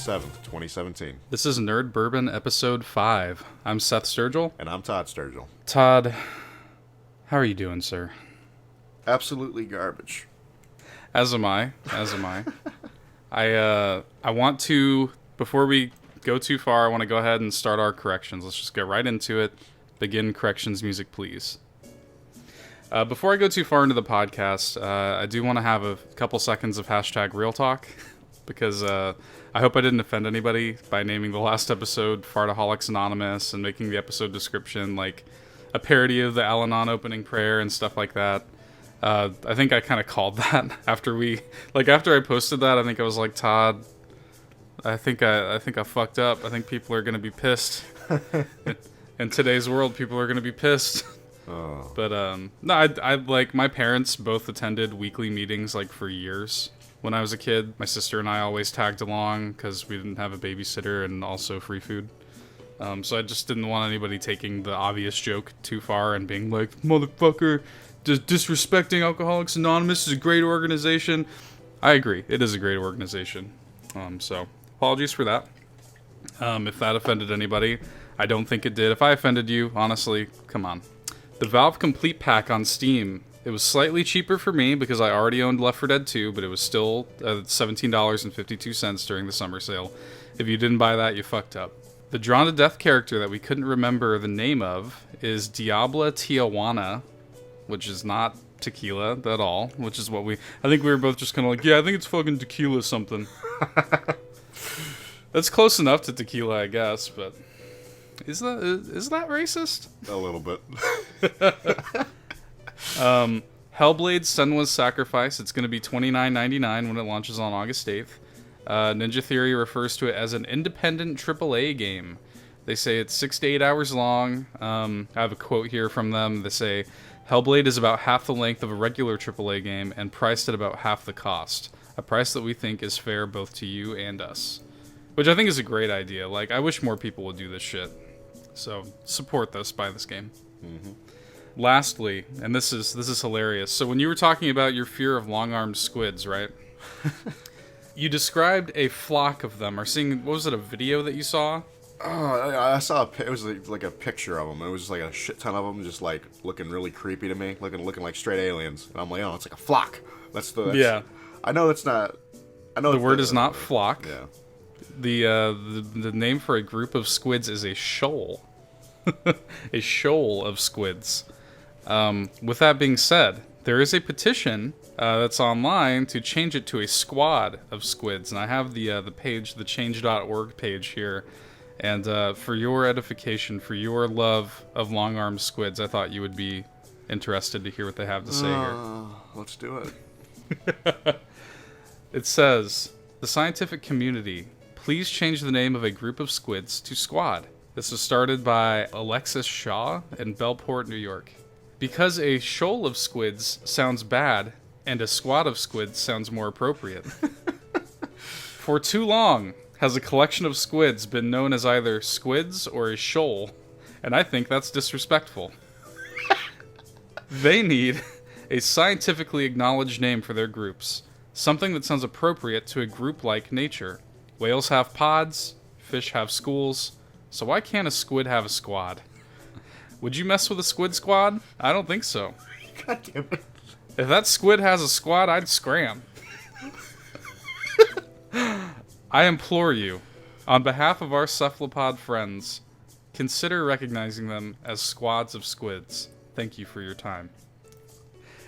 7th, 2017. This is Nerd Bourbon Episode 5. I'm Seth Sturgill. And I'm Todd Sturgill. Todd, how are you doing, sir? Absolutely garbage. As am I. I want to, before we go too far, I want to go ahead and start our corrections. Let's just get right into it. Begin corrections music, please. Before I go too far into the podcast, I do want to have a couple seconds of hashtag real talk, because I hope I didn't offend anybody by naming the last episode Fartaholics Anonymous and making the episode description like a parody of the Al-Anon opening prayer and stuff like that. I think I kind of called that after I posted that. I think I was like, Todd, I think I fucked up. I think people are going to be pissed. In today's world, people are going to be pissed. Oh. But no, I like, my parents both attended weekly meetings like for years. When I was a kid, my sister and I always tagged along because we didn't have a babysitter and also free food. So I just didn't want anybody taking the obvious joke too far and being like, motherfucker, disrespecting Alcoholics Anonymous is a great organization. I agree, it is a great organization. So apologies for that. If that offended anybody, I don't think it did. If I offended you, honestly, come on. The Valve Complete Pack on Steam. It was slightly cheaper for me because I already owned Left 4 Dead 2, but it was still $17.52 during the summer sale. If you didn't buy that, you fucked up. The Drawn to Death character that we couldn't remember the name of is Diabla Tijuana, which is not tequila at all, which is what I think we were both just kind of like, yeah, I think it's fucking tequila something. That's close enough to tequila, I guess, but is that racist? A little bit. Hellblade: Senua's Sacrifice. It's going to be $29.99 when it launches on August 8th. Ninja Theory refers to it as an independent AAA game. They say it's 6 to 8 hours long. I have a quote here from them. They say, Hellblade is about half the length of a regular AAA game and priced at about half the cost. A price that we think is fair both to you and us. Which I think is a great idea. Like, I wish more people would do this shit. So, support this, buy this game. Mm-hmm. Lastly, and this is hilarious. So when you were talking about your fear of long-armed squids, right? You described a flock of them, or seeing, what was it, a video that you saw? Oh, I saw it was like a picture of them. It was just like a shit ton of them, just like looking really creepy to me, looking like straight aliens. And I'm like, oh, it's like a flock. Yeah. I know it's not. I know the word is not flock. Yeah. The name for a group of squids is a shoal. A shoal of squids. With that being said, there is a petition that's online to change it to a squad of squids, and I have the page, the change.org page here. And for your edification, for your love of long-armed squids, I thought you would be interested to hear what they have to say here. Let's do it. It says, the scientific community, please change the name of a group of squids to squad. This was started by Alexis Shaw in Bellport, New York. Because a shoal of squids sounds bad, and a squad of squids sounds more appropriate. For too long has a collection of squids been known as either squids or a shoal, and I think that's disrespectful. They need a scientifically acknowledged name for their groups, something that sounds appropriate to a group like nature. Whales have pods, fish have schools, so why can't a squid have a squad? Would you mess with a squid squad? I don't think so. God damn it. If that squid has a squad, I'd scram. I implore you, on behalf of our cephalopod friends, consider recognizing them as squads of squids. Thank you for your time.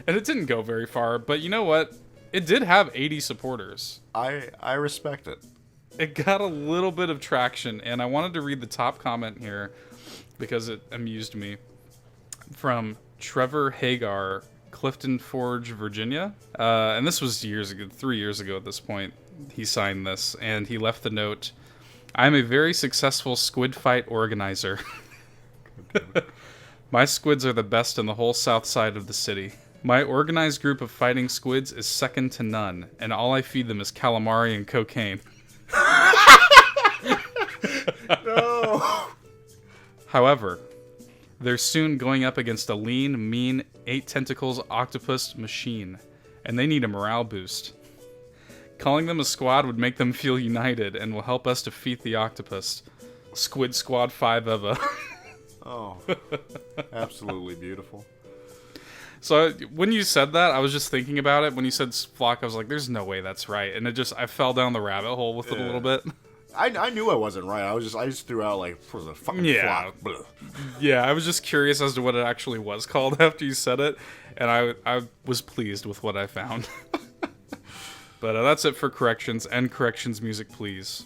And it didn't go very far, but you know what? It did have 80 supporters. I respect it. It got a little bit of traction, and I wanted to read the top comment here because it amused me. From Trevor Hagar, Clifton Forge, Virginia. And this was 3 years ago at this point. He signed this, and he left the note, I'm a very successful squid fight organizer. My squids are the best in the whole south side of the city. My organized group of fighting squids is second to none, and all I feed them is calamari and cocaine. No. However, they're soon going up against a lean, mean, 8 tentacles octopus machine, and they need a morale boost. Calling them a squad would make them feel united and will help us defeat the octopus. Squid Squad 5 Eva. Oh, absolutely beautiful. So when you said that, I was just thinking about it. When you said flock, I was like, there's no way that's right. And I fell down the rabbit hole with it a little bit. I knew I wasn't right. I just threw out like, for the fucking flock. Blah. Yeah, I was just curious as to what it actually was called after you said it. And I was pleased with what I found. But that's it for corrections. And corrections music, please.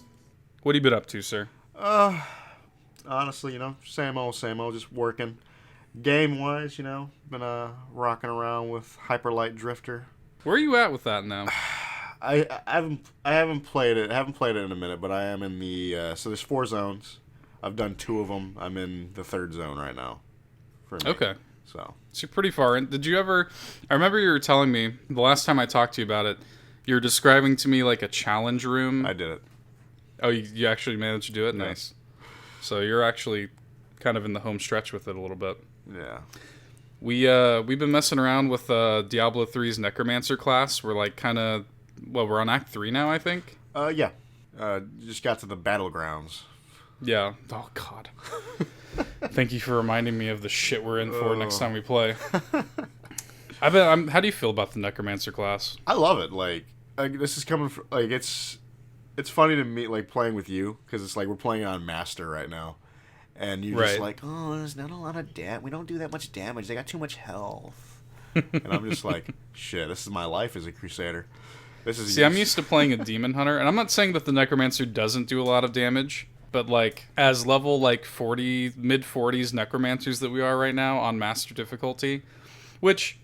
What have you been up to, sir? Honestly, same old, just working. Game-wise, been rocking around with Hyperlight Drifter. Where are you at with that now? I haven't played it. I haven't played it in a minute, but I am in the so there's 4 zones. I've done 2 of them. I'm in the 3rd zone right now. For me. Okay. So you're pretty far in. Did you ever? I remember you were telling me the last time I talked to you about it. You were describing to me like a challenge room. I did it. Oh, you actually managed to do it? Yeah. Nice. So you're actually kind of in the home stretch with it a little bit. Yeah. We've been messing around with Diablo 3's Necromancer class. We're like we're on Act 3 now, I think. Yeah. Just got to the battlegrounds. Yeah. Oh God. Thank you for reminding me of the shit we're in for next time we play. How do you feel about the Necromancer class? I love it. Like this is coming from, like it's funny to me, like playing with you, because it's like we're playing on Master right now. And you're just like, oh, there's not a lot of damage. We don't do that much damage. They got too much health. And I'm just like, shit, this is my life as a Crusader. I'm used to playing a Demon Hunter, and I'm not saying that the Necromancer doesn't do a lot of damage, but like as level like 40, mid-40s Necromancers that we are right now on Master difficulty, which,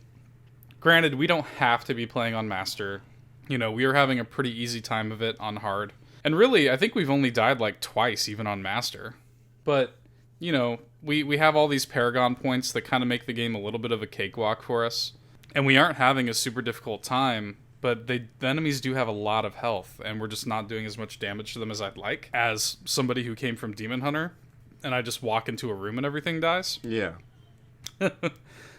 granted, we don't have to be playing on Master. We are having a pretty easy time of it on hard. And really, I think we've only died like twice even on Master. But we have all these Paragon points that kind of make the game a little bit of a cakewalk for us. And we aren't having a super difficult time, but the enemies do have a lot of health, and we're just not doing as much damage to them as I'd like. As somebody who came from Demon Hunter, and I just walk into a room and everything dies. Yeah.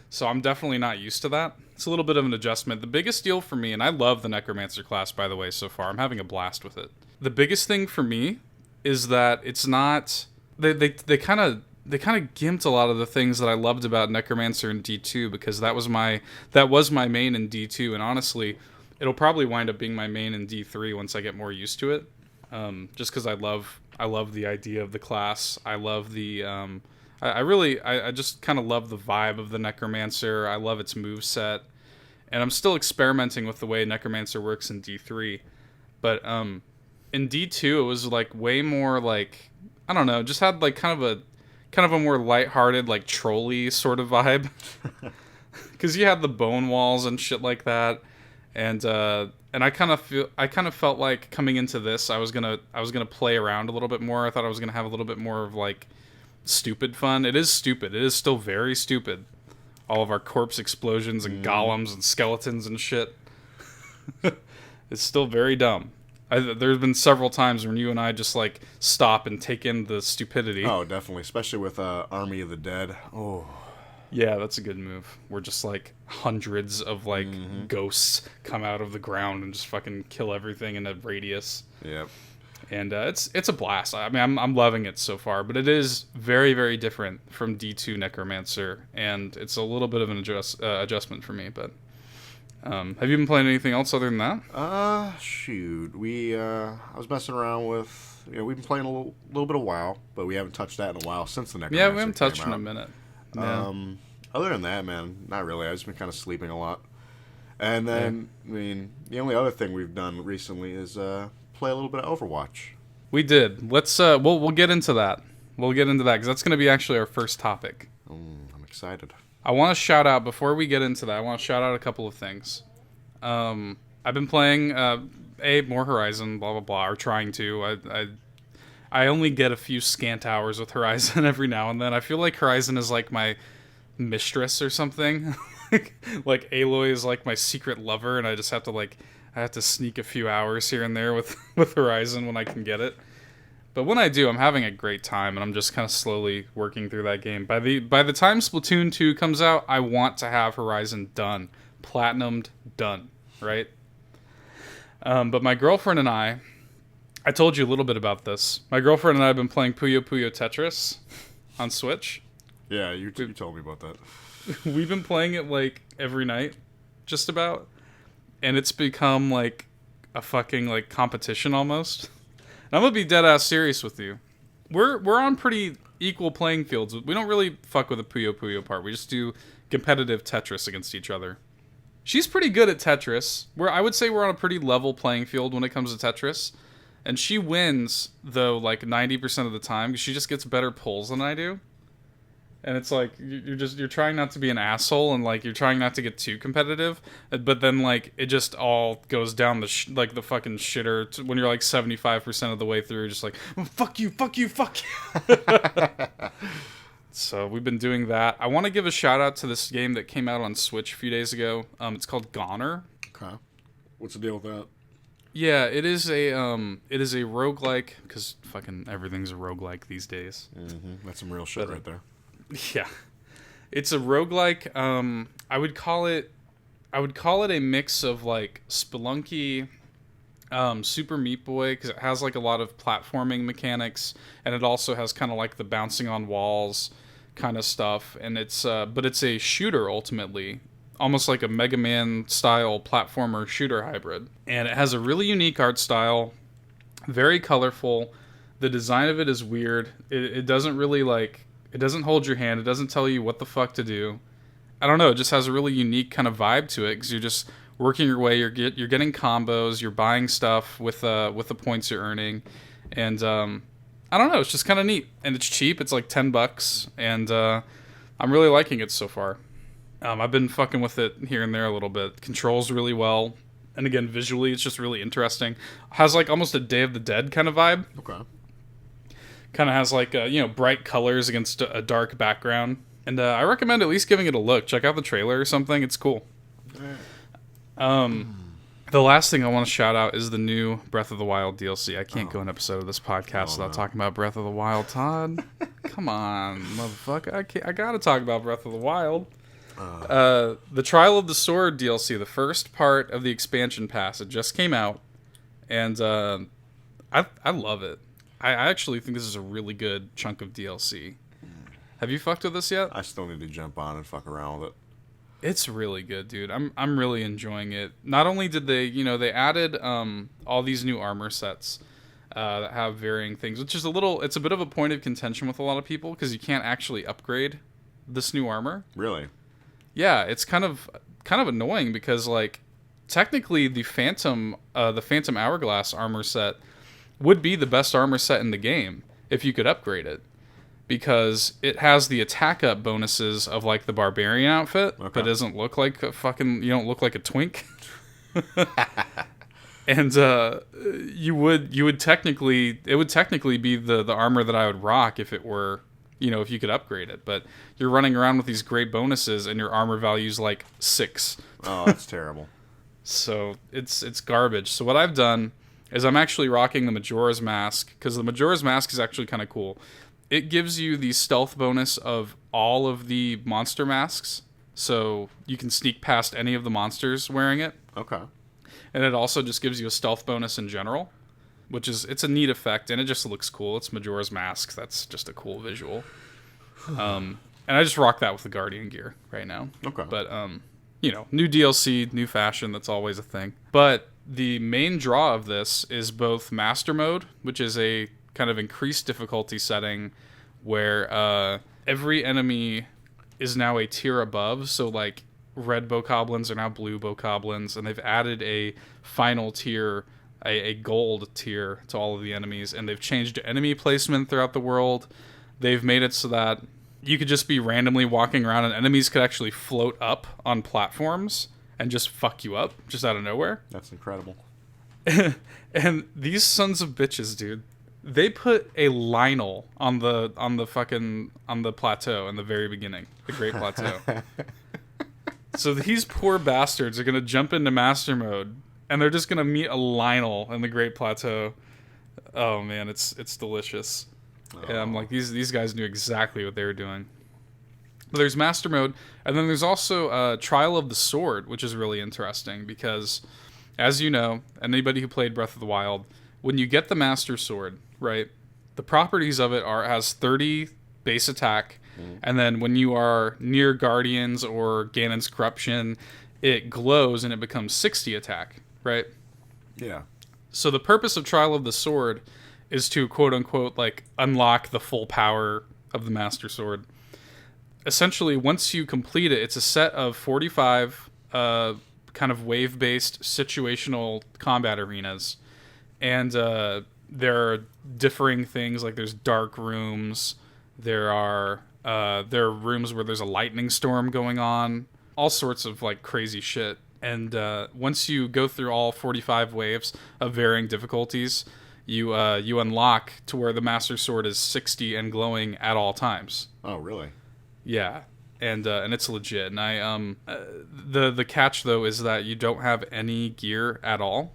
So I'm definitely not used to that. It's a little bit of an adjustment. The biggest deal for me, and I love the Necromancer class, by the way, so far. I'm having a blast with it. The biggest thing for me is that it's not... They kind of gimped a lot of the things that I loved about Necromancer in D2, because that was my main in D2, and honestly, it'll probably wind up being my main in D3 once I get more used to it. Just because I love the idea of the class. I love the I just kind of love the vibe of the Necromancer. I love its moveset, and I'm still experimenting with the way Necromancer works in D3. But in D2, it was like way more like, I don't know, just had like kind of a more lighthearted, like trolley sort of vibe. Because you had the bone walls and shit like that, and I kind of felt like coming into this, I was gonna play around a little bit more. I thought I was gonna have a little bit more of like stupid fun. It is stupid. It is still very stupid. All of our corpse explosions and golems and skeletons and shit. It's still very dumb. There's been several times when you and I just like stop and take in the stupidity. Oh, definitely, especially with Army of the Dead. Oh, yeah, that's a good move. Where just like hundreds of like ghosts come out of the ground and just fucking kill everything in a radius. Yep. And it's a blast. I mean, I'm loving it so far, but it is very, very different from D2 Necromancer, and it's a little bit of an adjustment for me. But have you been playing anything else other than that? Shoot, I was messing around with, we've been playing a little bit of WoW, but we haven't touched that in a while since the Necromancer. Yeah, we haven't touched in a minute. Yeah. Other than that, man, not really. I've just been kind of sleeping a lot. And then, I mean, the only other thing we've done recently is play a little bit of Overwatch. We did. Let's we'll get into that. We'll get into that because that's going to be actually our first topic. I'm excited. I want to shout out, before we get into that, I want to shout out a couple of things. I've been playing more Horizon, blah blah blah, or trying to. I only get a few scant hours with Horizon every now and then. I feel like Horizon is like my mistress or something. Like Aloy is like my secret lover, and I just have to sneak a few hours here and there with Horizon when I can get it. But when I do, I'm having a great time, and I'm just kind of slowly working through that game. By the time Splatoon 2 comes out, I want to have Horizon done, platinumed, done, right? But my girlfriend and I told you a little bit about this. My girlfriend and I have been playing Puyo Puyo Tetris on Switch. Yeah, you told me about that. We've been playing it like every night, just about, and it's become like a fucking like competition almost. And I'm gonna be dead ass serious with you. We're on pretty equal playing fields. We don't really fuck with the Puyo Puyo part. We just do competitive Tetris against each other. She's pretty good at Tetris. I would say we're on a pretty level playing field when it comes to Tetris. And she wins, though, like 90% of the time, because she just gets better pulls than I do. And it's like, you're trying not to be an asshole, and like, you're trying not to get too competitive, but then like, it just all goes down the fucking shitter when you're like 75% of the way through, just like, oh, fuck you. So we've been doing that. I want to give a shout out to this game that came out on Switch a few days ago. It's called Goner. Okay. What's the deal with that? Yeah, it is a roguelike, because fucking everything's a roguelike these days. Mm-hmm. That's some real shit right there. Yeah. It's a roguelike. I would call it a mix of like Spelunky, Super Meat Boy, because it has like a lot of platforming mechanics, and it also has kind of like the bouncing on walls kind of stuff, and but it's a shooter ultimately. Almost like a Mega Man style platformer shooter hybrid. And it has a really unique art style, very colorful. The design of it is weird. It doesn't really it doesn't hold your hand. It doesn't tell you what the fuck to do. I don't know. It just has a really unique kind of vibe to it, because you're just working your way. You're getting combos. You're buying stuff with the points you're earning, and I don't know. It's just kind of neat, and it's cheap. It's like $10, and I'm really liking it so far. I've been fucking with it here and there a little bit. Controls really well. And again, visually, it's just really interesting. Has like almost a Day of the Dead kind of vibe. Okay. Kind of has like, bright colors against a dark background. And I recommend at least giving it a look. Check out the trailer or something. It's cool. The last thing I want to shout out is the new Breath of the Wild DLC. I can't go an episode of this podcast without talking about Breath of the Wild, Todd. Come on, motherfucker. I gotta talk about Breath of the Wild. The Trial of the Sword DLC, the first part of the expansion pass, it just came out, and I love it. I actually think this is a really good chunk of DLC. Have you fucked with this yet? I still need to jump on and fuck around with it. It's really good, dude. I'm really enjoying it. Not only did they, they added all these new armor sets that have varying things, which is it's a bit of a point of contention with a lot of people, because you can't actually upgrade this new armor. Really? Yeah, it's kind of annoying, because like technically the Phantom Hourglass armor set would be the best armor set in the game if you could upgrade it, because it has the attack up bonuses of like the Barbarian outfit, but doesn't look like you don't look like a twink. And it would technically be the armor that I would rock if it were, if you could upgrade it, but you're running around with these great bonuses and your armor value's like 6. Oh, that's terrible. So it's garbage. So what I've done is I'm actually rocking the Majora's Mask, because the Majora's Mask is actually kind of cool. It gives you the stealth bonus of all of the monster masks, so you can sneak past any of the monsters wearing it. Okay. And it also just gives you a stealth bonus in general, it's a neat effect, and it just looks cool. It's Majora's Mask. That's just a cool visual. And I just rock that with the Guardian gear right now. Okay. But, new DLC, new fashion, that's always a thing. But the main draw of this is both Master Mode, which is a kind of increased difficulty setting where every enemy is now a tier above. So, like, red bokoblins are now blue bokoblins, and they've added a final tier, a gold tier to all of the enemies, and they've changed enemy placement throughout the world. They've made it so that you could just be randomly walking around and enemies could actually float up on platforms and just fuck you up just out of nowhere. That's incredible. And these sons of bitches, dude, they put a Lionel on the plateau in the very beginning, the Great Plateau. So these poor bastards are gonna jump into Master Mode, and they're just gonna meet a Lionel in the Great Plateau. Oh man, it's delicious. Oh. And I'm like, these guys knew exactly what they were doing. But there's Master Mode, and then there's also Trial of the Sword, which is really interesting, because as you know, anybody who played Breath of the Wild, when you get the Master Sword, right, the properties of it has 30 base attack, and then when you are near Guardians or Ganon's Corruption, it glows and it becomes 60 attack, right? Yeah. So the purpose of Trial of the Sword is to, quote-unquote, like, unlock the full power of the Master Sword. Essentially, once you complete it, it's a set of 45 kind of wave-based situational combat arenas. And there are differing things, like there's dark rooms, there are rooms where there's a lightning storm going on, all sorts of like crazy shit. And once you go through all 45 waves of varying difficulties, you unlock to where the Master Sword is 60 and glowing at all times. Oh, really? Yeah. And it's legit. And the catch though is that you don't have any gear at all.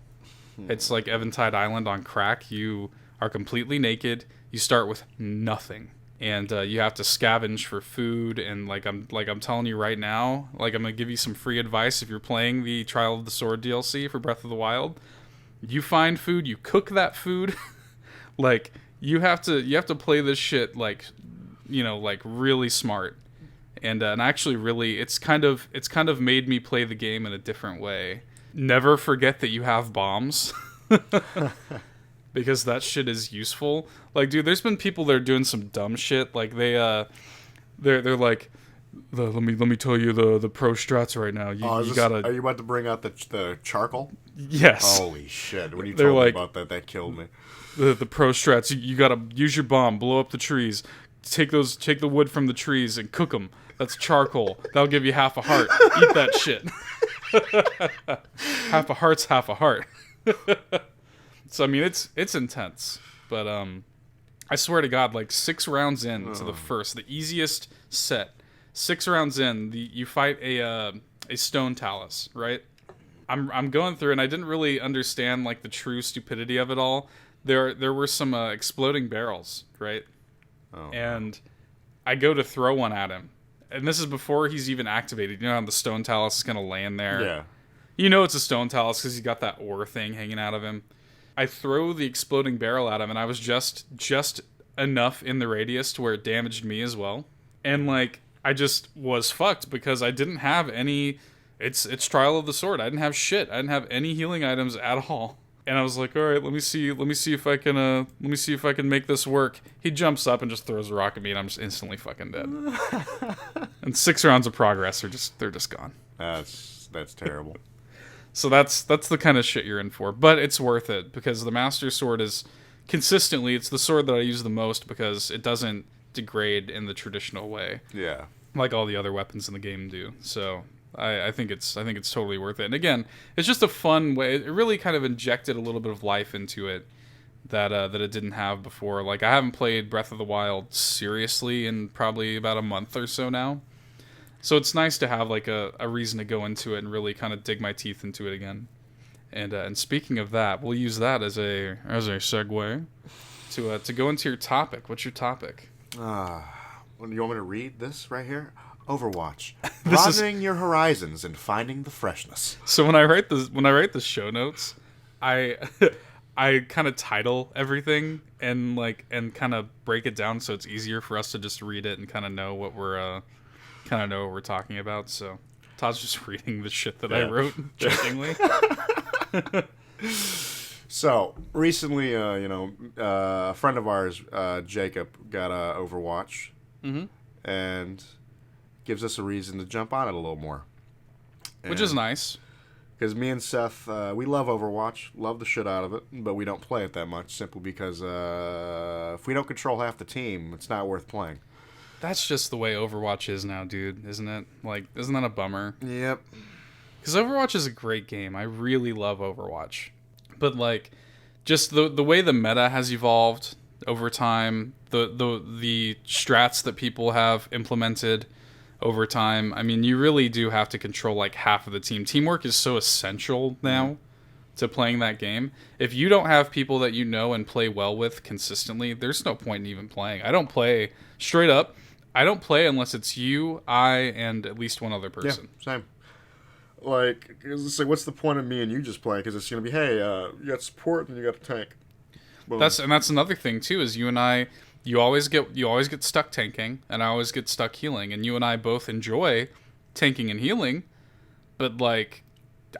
It's like Eventide Island on crack. You are completely naked. You start with nothing, and you have to scavenge for food. And like I'm telling you right now, like I'm gonna give you some free advice if you're playing the Trial of the Sword DLC for Breath of the Wild. You find food, you cook that food. Like you have to play this shit like, you know, like really smart. And actually really it's kind of made me play the game in a different way. Never forget that you have bombs. Because that shit is useful. Like, dude, there's been people that are doing some dumb shit. Like they're like, let me tell you the pro strats right now. You gotta. Are you about to bring out the charcoal? Yes. Holy shit! When you told me about that killed me. The pro strats. You gotta use your bomb, blow up the trees, take the wood from the trees and cook them. That's charcoal. That'll give you half a heart. Eat that shit. Half a heart's half a heart. So I mean, it's intense, but I swear to God, like 6 rounds in to the easiest set, 6 rounds in, you fight a stone talus, right? I'm going through, and I didn't really understand like the true stupidity of it all. There were some exploding barrels, right? Oh. And I go to throw one at him. And this is before he's even activated. You know how the stone talus is going to land there? Yeah. You know it's a stone talus because he's got that ore thing hanging out of him. I throw the exploding barrel at him, and I was just enough in the radius to where it damaged me as well. And, like, I just was fucked because I didn't have any... It's Trial of the Sword. I didn't have shit. I didn't have any healing items at all. And I was like, all right, let me see if I can make this work. He jumps up and just throws a rock at me, and I'm just instantly fucking dead. And 6 rounds of progress they're just gone. That's terrible. So that's the kind of shit you're in for, but it's worth it because the Master Sword is consistently it's the sword that I use the most because it doesn't degrade in the traditional way. Yeah. Like all the other weapons in the game do. So I think it's totally worth it. And again, it's just a fun way. It really kind of injected a little bit of life into it that it didn't have before. Like I haven't played Breath of the Wild seriously in probably about a month or so now. So it's nice to have like a reason to go into it and really kind of dig my teeth into it again. And speaking of that, we'll use that as a segue to go into your topic. What's your topic? You want me to read this right here? Overwatch. Broadening your horizons and finding the freshness. So when I write the show notes, I kind of title everything and kind of break it down so it's easier for us to just read it and kind of know what we're talking about. So Todd's just reading the shit that I wrote jokingly. So recently, a friend of ours, Jacob, got Overwatch, and gives us a reason to jump on it a little more, which is nice. Because me and Seth, we love Overwatch, love the shit out of it, but we don't play it that much simply because if we don't control half the team, it's not worth playing. That's just the way Overwatch is now, dude, isn't it? Like, isn't that a bummer? Yep. Because Overwatch is a great game. I really love Overwatch. But, like, just the way the meta has evolved over time, the strats that people have implemented over time, I mean, you really do have to control, like, half of the team. Teamwork is so essential now to playing that game. If you don't have people that you know and play well with consistently, there's no point in even playing. I don't play, straight up, I don't play unless it's you, I, and at least one other person. Yeah, same. Like, it's like, what's the point of me and you just playing? Because it's gonna be, hey, you got support and you got a tank. Boom. That's another thing too. Is you and I, you always get stuck tanking, and I always get stuck healing. And you and I both enjoy tanking and healing, but like,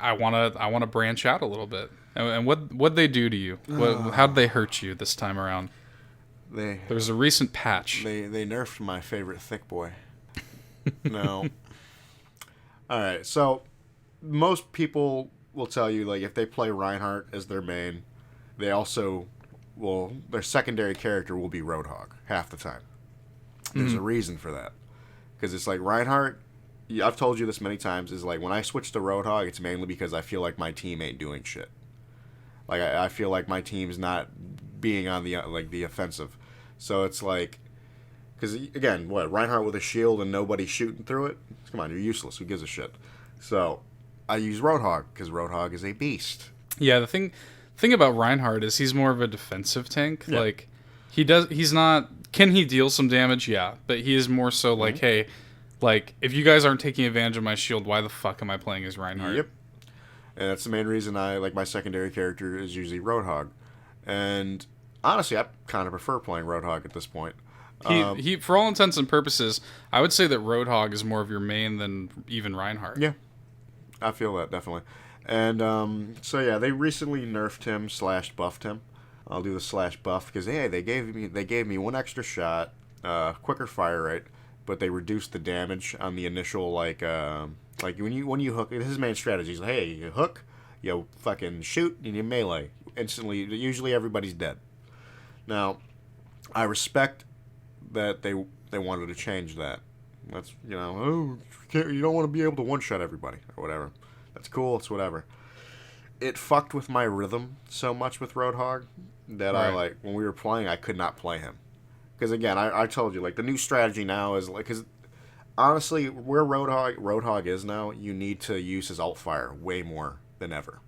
I wanna branch out a little bit. And what'd they do to you? How'd they hurt you this time around? There's a recent patch. They nerfed my favorite thick boy. No. All right, so most people will tell you, like, if they play Reinhardt as their main, they also will, their secondary character will be Roadhog half the time. There's a reason for that. Because it's like Reinhardt, I've told you this many times, is like when I switch to Roadhog, it's mainly because I feel like my team ain't doing shit. Like, I feel like my team's not being on the offensive. So it's like, because again, Reinhardt with a shield and nobody shooting through it? Come on, you're useless. Who gives a shit? So I use Roadhog because Roadhog is a beast. Yeah, the thing about Reinhardt is he's more of a defensive tank. Yeah. Like he's not. Can he deal some damage? Yeah, but he is more so like, hey, like if you guys aren't taking advantage of my shield, why the fuck am I playing as Reinhardt? Yep. And that's the main reason I like my secondary character is usually Roadhog. And honestly, I kind of prefer playing Roadhog at this point. He for all intents and purposes, I would say that Roadhog is more of your main than even Reinhardt. Yeah, I feel that definitely. And so yeah, they recently nerfed him / buffed him. I'll do the / buff because hey, they gave me one extra shot, quicker fire rate, but they reduced the damage on the initial like when you hook. His main strategy is hey, you hook, you fucking shoot, and you melee instantly. Usually everybody's dead. Now, I respect that they wanted to change that. That's, you don't want to be able to one-shot everybody or whatever. That's cool. It's whatever. It fucked with my rhythm so much with Roadhog that right. When we were playing, I could not play him. Because again, I told you, like, the new strategy now is like, because honestly, where Roadhog is now, you need to use his alt fire way more than ever.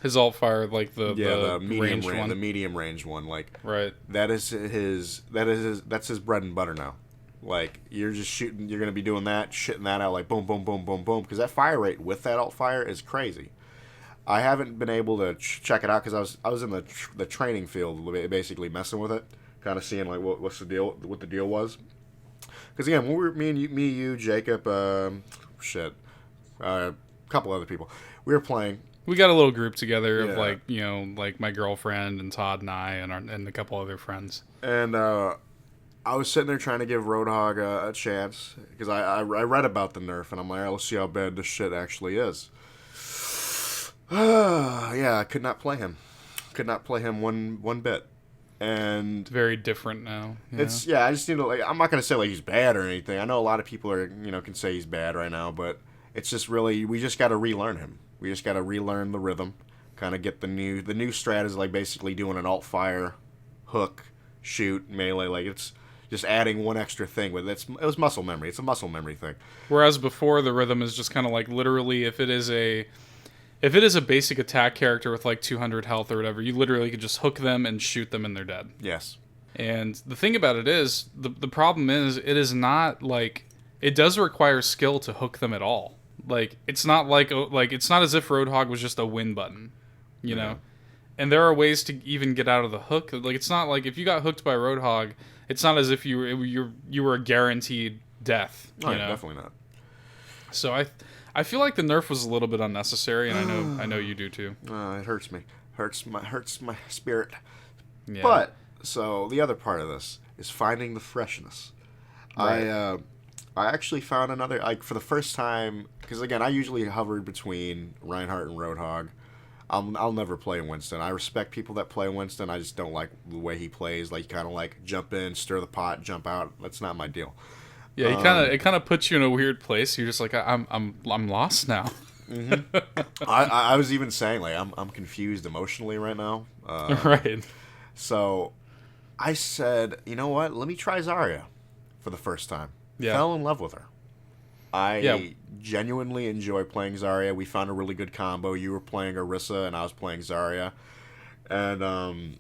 His alt fire, like the medium range one, like right. That's his bread and butter now. Like you're just shooting, you're gonna be doing that, shitting that out like boom, boom, boom, boom, boom, because that fire rate with that alt fire is crazy. I haven't been able to check it out because I was in the training field, basically messing with it, kind of seeing like what the deal was. Because again, when we were me, you, Jacob, a couple other people, we were playing. We got a little group together of like my girlfriend and Todd and I and a couple other friends. And I was sitting there trying to give Roadhog a chance because I read about the nerf and I'm like, let's see how bad this shit actually is. Yeah, I could not play him. Could not play him one bit. And very different now. Yeah. I just need to I'm not gonna say like he's bad or anything. I know a lot of people are can say he's bad right now, but it's just really we just got to relearn him. We just got to relearn the rhythm, kind of get the new strat is like basically doing an alt fire, hook, shoot, melee. Like it's just adding one extra thing. But it was muscle memory. It's a muscle memory thing. Whereas before the rhythm is just kind of like literally if it is a basic attack character with like 200 health or whatever, you literally could just hook them and shoot them and they're dead. Yes. And the thing about it is the problem is it is not like it does require skill to hook them at all. Like it's not like it's not as if Roadhog was just a win button, you know. And there are ways to even get out of the hook. Like it's not like if you got hooked by Roadhog, it's not as if you were a guaranteed death. You know? Definitely not. So I feel like the nerf was a little bit unnecessary, and I know you do too. It hurts me, hurts my spirit. Yeah. But so the other part of this is finding the freshness. Right. I actually found another, like, for the first time, because, again, I usually hovered between Reinhardt and Roadhog. I'll never play Winston. I respect people that play Winston. I just don't like the way he plays. Like, kind of like jump in, stir the pot, jump out. That's not my deal. Yeah, it kind of puts you in a weird place. You're just like, I'm lost now. Mm-hmm. I was even saying, like, I'm confused emotionally right now. Right. So I said, you know what? Let me try Zarya for the first time. Yeah. Fell in love with her. I genuinely enjoy playing Zarya. We found a really good combo. You were playing Orisa, and I was playing Zarya. And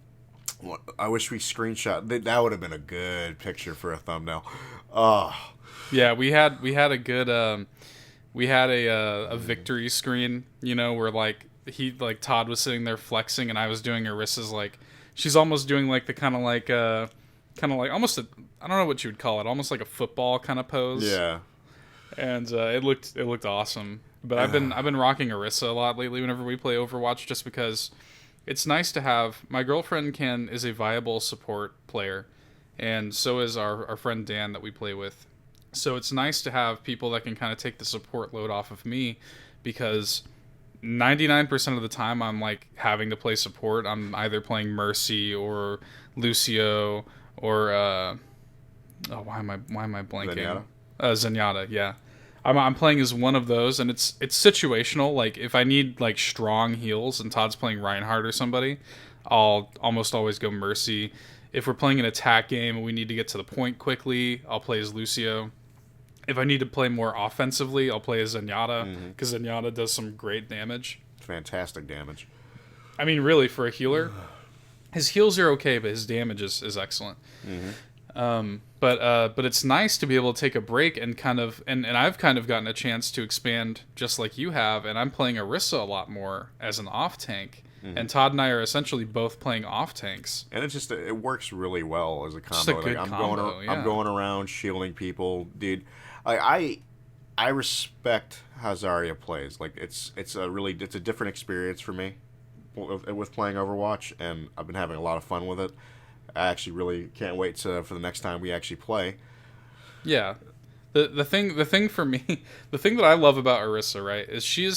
I wish we screenshot. That would have been a good picture for a thumbnail. Oh. Yeah, we had a good we had a victory screen, you know, where like Todd was sitting there flexing, and I was doing Arissa's like, she's almost doing like the kind of like almost I don't know what you would call it, almost like a football kind of pose. Yeah. And it looked awesome. But I've been rocking Arissa a lot lately whenever we play Overwatch, just because it's nice to have. My girlfriend is a viable support player, and so is our friend Dan that we play with. So it's nice to have people that can kind of take the support load off of me, because 99% of the time I'm like having to play support. I'm either playing Mercy or Lucio or why am I blanking? Zenyatta, yeah. I'm playing as one of those, and it's situational. Like, if I need like strong heals and Todd's playing Reinhardt or somebody, I'll almost always go Mercy. If we're playing an attack game and we need to get to the point quickly, I'll play as Lucio. If I need to play more offensively, I'll play as Zenyatta, because Zenyatta does some great damage. Fantastic damage. I mean, really, for a healer, his heals are okay, but his damage is excellent. But it's nice to be able to take a break and kind of, and I've kind of gotten a chance to expand just like you have, and I'm playing Orisa a lot more as an off tank. And Todd and I are essentially both playing off tanks. And it works really well as a combo. Just a good combo, I'm going around shielding people, dude. I respect how Zarya plays. Like, it's a different experience for me with playing Overwatch, and I've been having a lot of fun with it. I actually really can't wait for the next time we actually play. Yeah. The thing for me, the thing that I love about Orisa, right, is she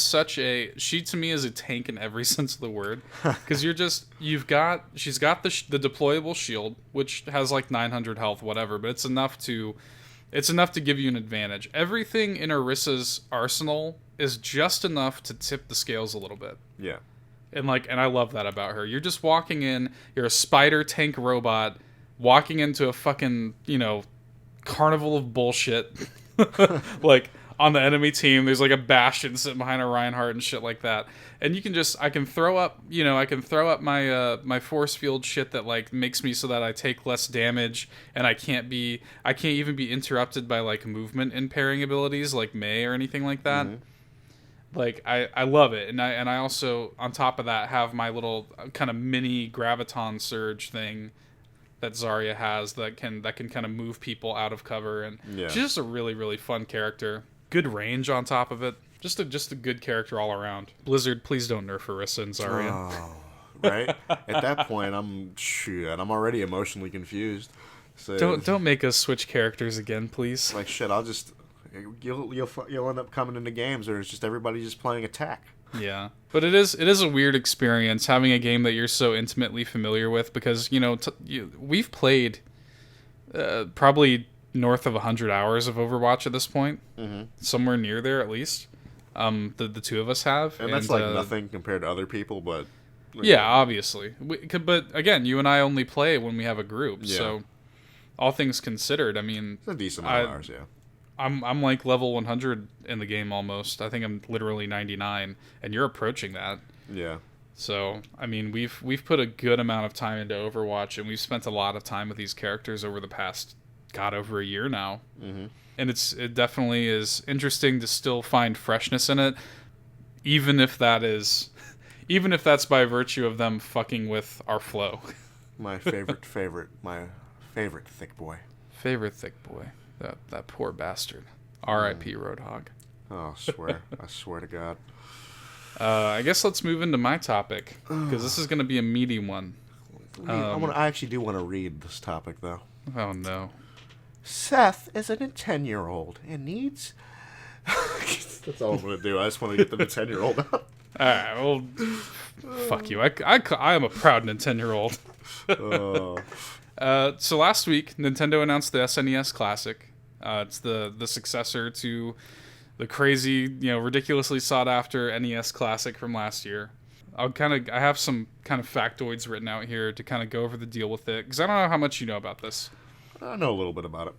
to me is a tank in every sense of the word. Because she's got the deployable shield, which has like 900 health, whatever, but it's enough to give you an advantage. Everything in Orisa's arsenal is just enough to tip the scales a little bit. Yeah. And I love that about her. You're just walking in, you're a spider tank robot walking into a fucking, Carnival of Bullshit. Like, on the enemy team, there's like a Bastion sitting behind a Reinhardt and shit like that. And I can throw up my force field shit that like makes me so that I take less damage, and I can't even be interrupted by like movement impairing abilities like Mei or anything like that. Like, I love it, and I also, on top of that, have my little kind of mini graviton surge thing that Zarya has that can kind of move people out of cover, and she's just a really, really fun character. Good range on top of it. Just a good character all around. Blizzard, please don't nerf Orisa and Zarya. Oh, right? At that point, I'm already emotionally confused. So don't make us switch characters again, please. Like, shit, you'll end up coming into games where it's just everybody just playing attack. Yeah, but it is a weird experience having a game that you're so intimately familiar with, because we've played probably north of 100 hours of Overwatch at this point, somewhere near there at least. The two of us have, and that's like nothing compared to other people, but yeah, obviously. But again, you and I only play when we have a group, so all things considered, I mean, it's a decent amount of hours, yeah. I'm like level 100 in the game almost. I think I'm literally 99, and you're approaching that. Yeah. So, I mean, we've put a good amount of time into Overwatch, and we've spent a lot of time with these characters over the past, over a year now. And it definitely is interesting to still find freshness in it, even if that's by virtue of them fucking with our flow. My favorite thick boy. Favorite thick boy. That poor bastard. R.I.P. Roadhog. Oh, I swear to God. I guess let's move into my topic, because this is going to be a meaty one. I actually do want to read this topic, though. Oh, no. Seth is a 10-year-old and needs... That's all I'm going to do. I just want to get the 10-year-old out. All right, well, fuck you. I am a proud Nintendo-year-old. So last week, Nintendo announced the SNES Classic. It's the successor to the crazy, ridiculously sought after NES Classic from last year. I have some kind of factoids written out here to kind of go over the deal with it, because I don't know how much you know about this. I know a little bit about it.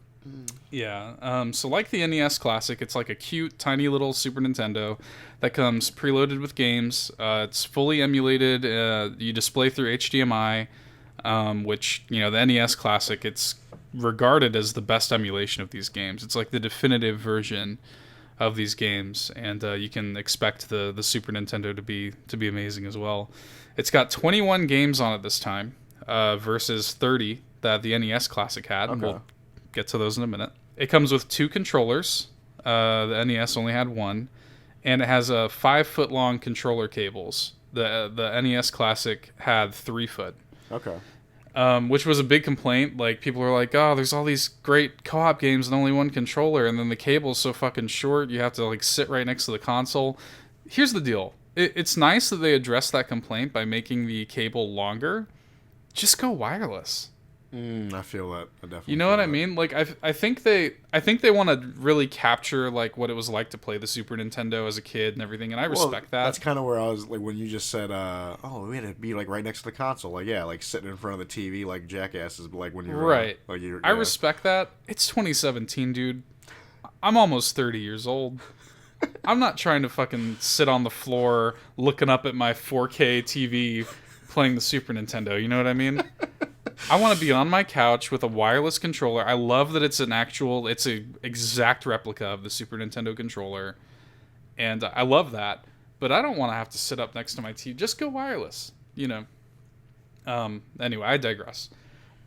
Yeah. So like the NES Classic, it's like a cute, tiny little Super Nintendo that comes preloaded with games. It's fully emulated. You display through HDMI. Which, the NES Classic, it's regarded as the best emulation of these games. It's like the definitive version of these games, and you can expect the Super Nintendo to be amazing as well. It's got 21 games on it this time, versus 30 that the NES Classic had. And we'll get to those in a minute. It comes with 2 controllers. The NES only had 1, and it has 5-foot long controller cables. The NES Classic had 3-foot. Okay. Which was a big complaint. Like, people were like, oh, there's all these great co-op games and only 1 controller, and then the cable's so fucking short, you have to, like, sit right next to the console. Here's the deal. It's nice that they addressed that complaint by making the cable longer. Just go wireless. I feel that. I definitely. You know what I mean? Like, I think they want to really capture like what it was like to play the Super Nintendo as a kid and everything, and I respect that. That's kind of where I was like when you just said, we had to be like right next to the console, like like sitting in front of the TV like jackasses, like when you're right. Like I respect that. It's 2017, dude. I'm almost 30 years old. I'm not trying to fucking sit on the floor looking up at my 4K TV playing the Super Nintendo. You know what I mean? I want to be on my couch with a wireless controller. I love that it's a exact replica of the Super Nintendo controller. And I love that. But I don't want to have to sit up next to my TV. Just go wireless, you know. Anyway, I digress.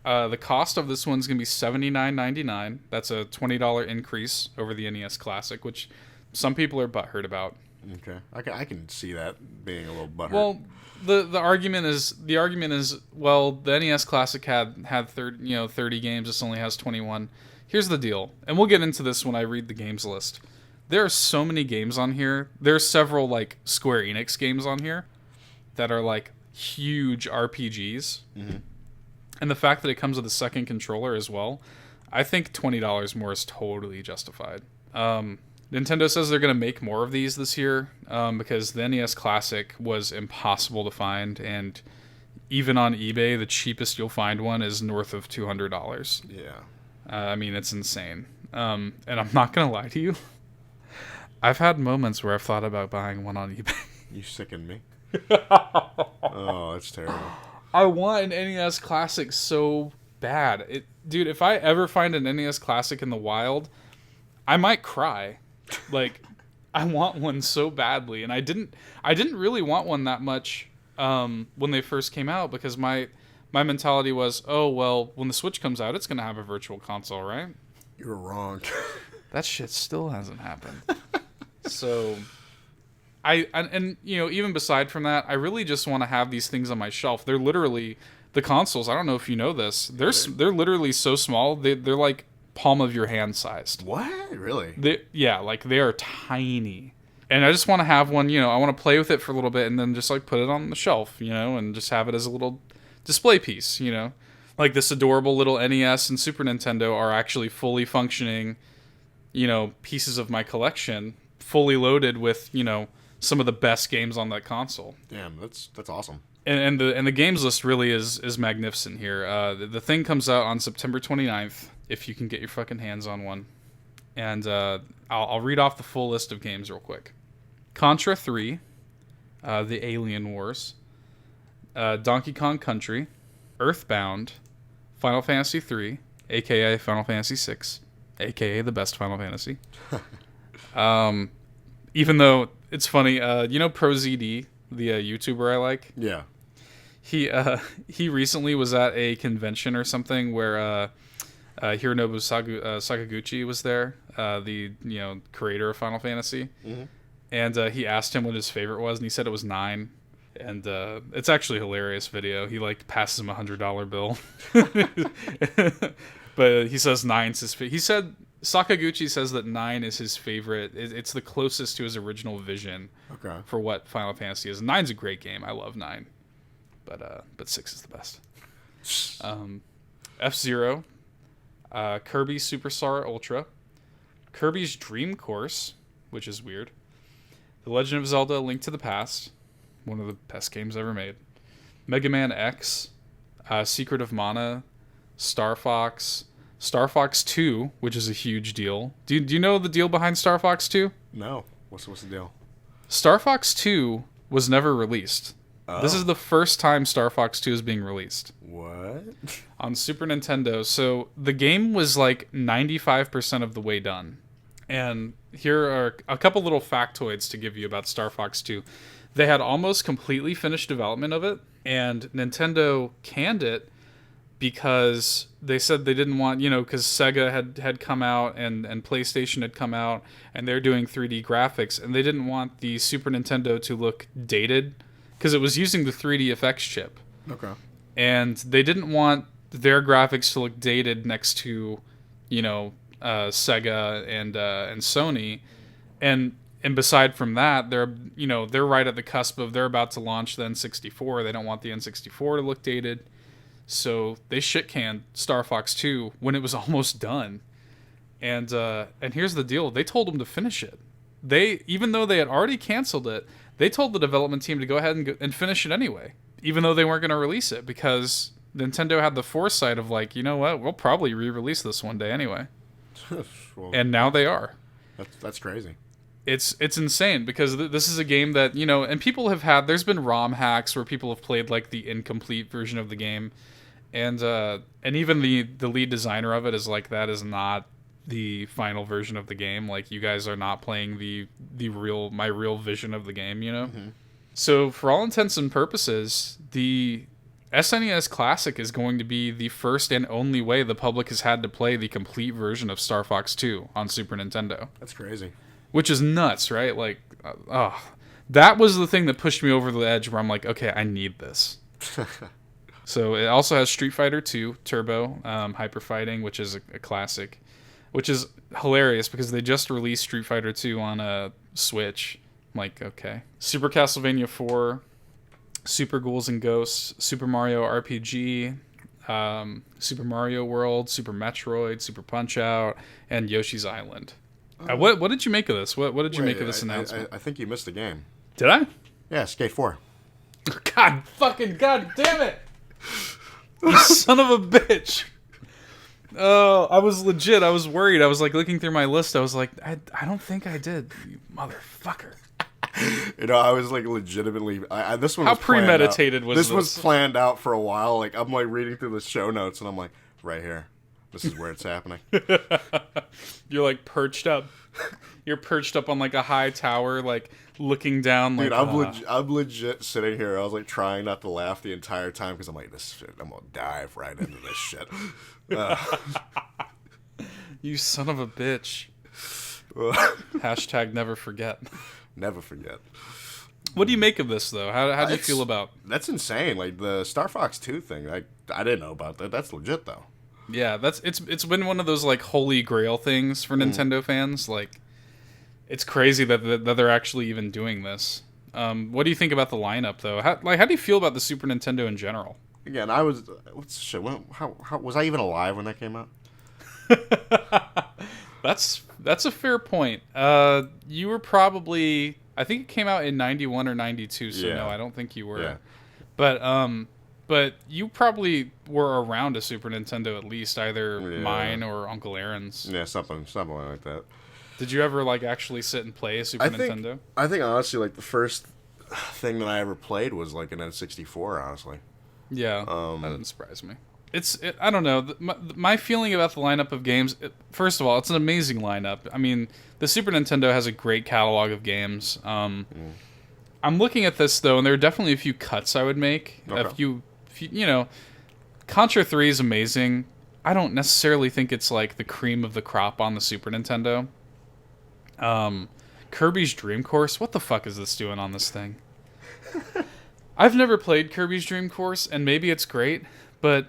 The cost of this one's going to be $79.99. That's a $20 increase over the NES Classic, which some people are butthurt about. Okay. I can see that being a little butthurt. Well, the argument is well, the NES Classic had 30 games. This only has 21. Here's the deal, and we'll get into this when I read the games list. There are so many games on here. There's several like Square Enix games on here that are like huge RPGs, and the fact that it comes with a second controller as well, I think $20 more is totally justified. Nintendo says they're going to make more of these this year because the NES Classic was impossible to find, and even on eBay, the cheapest you'll find one is north of $200. Yeah. I mean, it's insane. And I'm not going to lie to you. I've had moments where I've thought about buying one on eBay. You sicken me. Oh, that's terrible. I want an NES Classic so bad. Dude, if I ever find an NES Classic in the wild, I might cry. Like, I want one so badly, and I didn't really want one that much when they first came out, because my mentality was, oh well, when the Switch comes out, it's gonna have a virtual console, right? You're wrong. That shit still hasn't happened. So, and you know, even beside from that, I really just want to have these things on my shelf. They're literally the consoles. I don't know if you know this. They're literally so small. They're like palm of your hand sized. What? Really? Like they are tiny. And I just want to have one, you know, I want to play with it for a little bit and then just like put it on the shelf, you know, and just have it as a little display piece, you know. Like this adorable little NES and Super Nintendo are actually fully functioning, you know, pieces of my collection, fully loaded with, you know, some of the best games on that console. Damn, that's awesome. And the games list really is magnificent here. The thing comes out on September 29th, if you can get your fucking hands on one. And I'll read off the full list of games real quick. Contra 3, The Alien Wars, Donkey Kong Country, Earthbound, Final Fantasy 3, a.k.a. Final Fantasy 6, a.k.a. the best Final Fantasy. Even though, it's funny, you know ProZD, the YouTuber I like? Yeah. He recently was at a convention or something where Hironobu Sakaguchi was there, the creator of Final Fantasy. Mm-hmm. And he asked him what his favorite was, and he said it was 9. And it's actually a hilarious video. He like passes him $100 bill, but he says 9's his favorite. He said Sakaguchi says that 9 is his favorite. It's the closest to his original vision for what Final Fantasy is. 9's a great game. I love 9, but 6 is the best. F-Zero, Kirby Superstar Ultra, Kirby's Dream Course, which is weird. The Legend of Zelda: A Link to the Past, one of the best games ever made. Mega Man X, Secret of Mana, Star Fox 2, which is a huge deal. Do you know the deal behind Star Fox 2? No. What's the deal? Star Fox 2 was never released. Oh. This is the first time Star Fox 2 is being released. What? On Super Nintendo. So the game was like 95% of the way done. And here are a couple little factoids to give you about Star Fox 2. They had almost completely finished development of it, and Nintendo canned it because they said they didn't want, because Sega had come out and PlayStation had come out, and they're doing 3D graphics, and they didn't want the Super Nintendo to look dated because it was using the 3D effects chip. Okay. And they didn't want their graphics to look dated next to, Sega and Sony. And beside from that, they're right at the cusp of they're about to launch the N64. They don't want the N64 to look dated. So they shit-canned Star Fox 2 when it was almost done. And here's the deal. They told them to finish it. Even though they had already canceled it, they told the development team to go ahead and finish it anyway. Even though they weren't going to release it. Because Nintendo had the foresight of like, you know what? We'll probably re-release this one day anyway. Well, and now they are. That's crazy. It's insane because this is a game that, and people have there's been ROM hacks where people have played like the incomplete version of the game. And even the lead designer of it is like, that is not the final version of the game. Like, you guys are not playing my real vision of the game, Mm-hmm. So for all intents and purposes, the SNES Classic is going to be the first and only way the public has had to play the complete version of Star Fox 2 on Super Nintendo. That's crazy. Which is nuts, right? Like, that was the thing that pushed me over the edge where I'm like, okay, I need this. So it also has Street Fighter 2 Turbo Hyper Fighting, which is a classic, which is hilarious because they just released Street Fighter 2 on a Switch. I'm like, okay. Super Castlevania 4, Super Ghouls and Ghosts, Super Mario RPG, Super Mario World, Super Metroid, Super Punch-Out, and Yoshi's Island. What did you make of this? What did you make of this announcement? I think you missed the game. Did I? Yeah, Skate 4. God damn it! You son of a bitch! Oh, I was legit. I was worried. I was like looking through my list. I was like, I don't think I did. You motherfucker. I was like legitimately. This one. How was premeditated was this? This was planned out for a while. Like, I'm like reading through the show notes, and I'm like, right here. This is where it's happening. You're like perched up. You're perched up on like a high tower, like looking down. Like, dude, I'm legit sitting here. I was like trying not to laugh the entire time because I'm like, this shit. I'm gonna dive right into this shit. You son of a bitch. Hashtag never forget. Never forget. What do you make of this though? How do you feel about? That's insane. Like the Star Fox 2 thing. I didn't know about that. That's legit though. Yeah, it's been one of those like holy grail things for Nintendo fans. Like, it's crazy that they're actually even doing this. What do you think about the lineup though? How do you feel about the Super Nintendo in general? Again, I was how was I even alive when that came out? That's a fair point. You were probably, I think it came out in 91 or 92, so no, I don't think you were. Yeah. But you probably were around a Super Nintendo at least, either mine or Uncle Aaron's. Yeah, something like that. Did you ever like actually sit and play a Super Nintendo? I think honestly, like the first thing that I ever played was like an N64. Honestly. Yeah, that doesn't surprise me. I don't know. My feeling about the lineup of games, first of all, it's an amazing lineup. I mean, the Super Nintendo has a great catalog of games. I'm looking at this, though, and there are definitely a few cuts I would make. Okay. Contra 3 is amazing. I don't necessarily think it's like the cream of the crop on the Super Nintendo. Kirby's Dream Course, what the fuck is this doing on this thing? I've never played Kirby's Dream Course, and maybe it's great, but,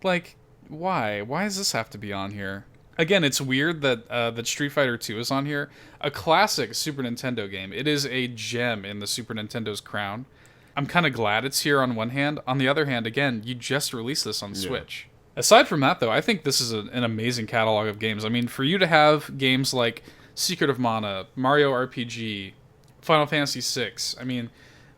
like, why? Why does this have to be on here? Again, it's weird that Street Fighter 2 is on here. A classic Super Nintendo game. It is a gem in the Super Nintendo's crown. I'm kind of glad it's here on one hand. On the other hand, again, you just released this on Switch. Aside from that, though, I think this is an amazing catalog of games. I mean, for you to have games like Secret of Mana, Mario RPG, Final Fantasy VI, I mean,